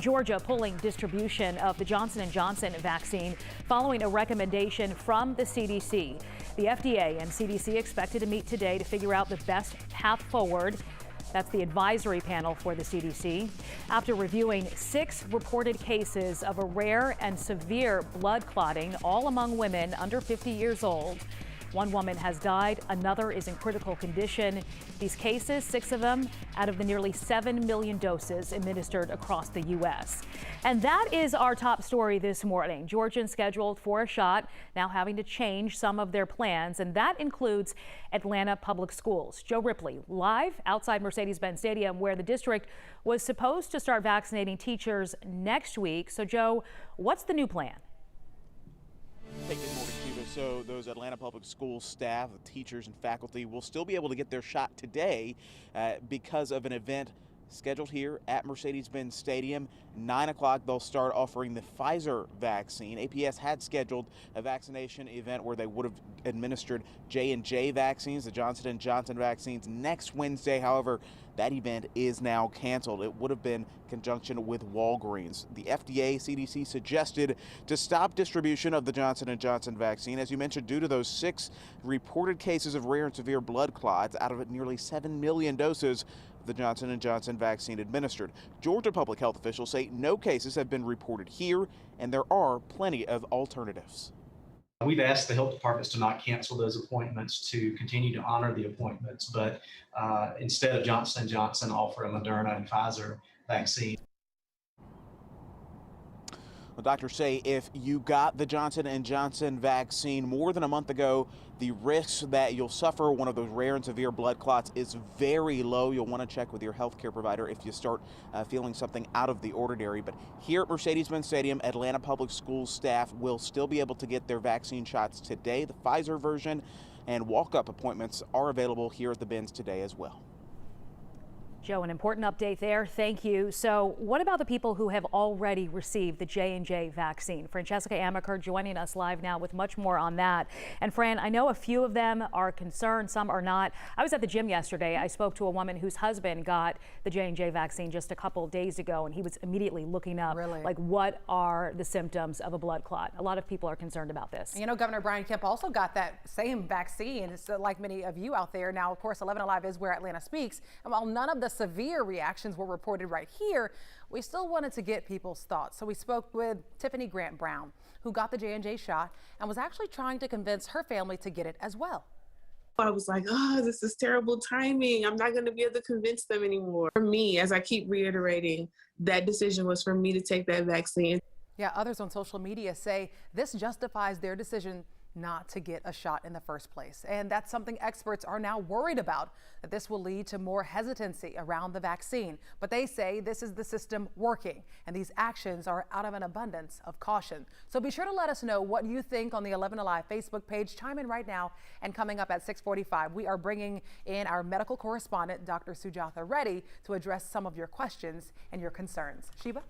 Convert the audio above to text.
Georgia pulling distribution of the Johnson & Johnson vaccine following a recommendation from the CDC. The FDA and CDC expected to meet today to figure out the best path forward. That's the advisory panel for the CDC. After reviewing 6 reported cases of a rare and severe blood clotting, all among women under 50 years old. One woman has died, another is in critical condition. These cases, 6 of them out of the nearly 7 million doses administered across the U.S. And that is our top story this morning. Georgians scheduled for a shot now having to change some of their plans, and that includes Atlanta Public Schools. Joe Ripley live outside Mercedes-Benz Stadium, where the district was supposed to start vaccinating teachers next week. So, Joe, what's the new plan? So those Atlanta Public Schools staff, teachers and faculty will still be able to get their shot today because of an event scheduled here at Mercedes-Benz Stadium. 9 o'clock, they'll start offering the Pfizer vaccine. APS had scheduled a vaccination event where they would have administered J&J vaccines, the Johnson & Johnson vaccines, next Wednesday. However, that event is now canceled. It would have been in conjunction with Walgreens. The FDA, CDC suggested to stop distribution of the Johnson & Johnson vaccine, as you mentioned, due to those 6 reported cases of rare and severe blood clots out of nearly 7 million doses of the Johnson & Johnson vaccine administered. Georgia public health officials say no cases have been reported here, and there are plenty of alternatives. We've asked the health departments to not cancel those appointments, to continue to honor the appointments, but instead of Johnson & Johnson, offer a Moderna and Pfizer vaccine. Well, doctors say if you got the Johnson & Johnson vaccine more than a month ago, the risk that you'll suffer one of those rare and severe blood clots is very low. You'll want to check with your healthcare provider if you start feeling something out of the ordinary. But here at Mercedes-Benz Stadium, Atlanta Public Schools staff will still be able to get their vaccine shots today. The Pfizer version and walk-up appointments are available here at the Benz today as well. Joe, an important update there. Thank you. So what about the people who have already received the J&J vaccine? Francesca Amaker joining us live now with much more on that. And Fran, I know a few of them are concerned, some are not. I was at the gym yesterday. I spoke to a woman whose husband got the J&J vaccine just a couple days ago, and he was immediately looking up, like, what are the symptoms of a blood clot? A lot of people are concerned about this. You know, Governor Brian Kemp also got that same vaccine, so like many of you out there. Now, of course, 11 Alive is where Atlanta speaks. And while none of the severe reactions were reported right here, we still wanted to get people's thoughts. So we spoke with Tiffany Grant Brown, who got the J&J shot and was actually trying to convince her family to get it as well. I was like, oh, this is terrible timing. I'm not going to be able to convince them anymore. For me, as I keep reiterating, that decision was for me to take that vaccine. Yeah, others on social media say this justifies their decision not to get a shot in the first place. And that's something experts are now worried about, that this will lead to more hesitancy around the vaccine. But they say this is the system working, and these actions are out of an abundance of caution. So be sure to let us know what you think on the 11 Alive Facebook page. Chime in right now. And coming up at 6:45, we are bringing in our medical correspondent, Dr. Sujatha Reddy, to address some of your questions and your concerns. Sheba?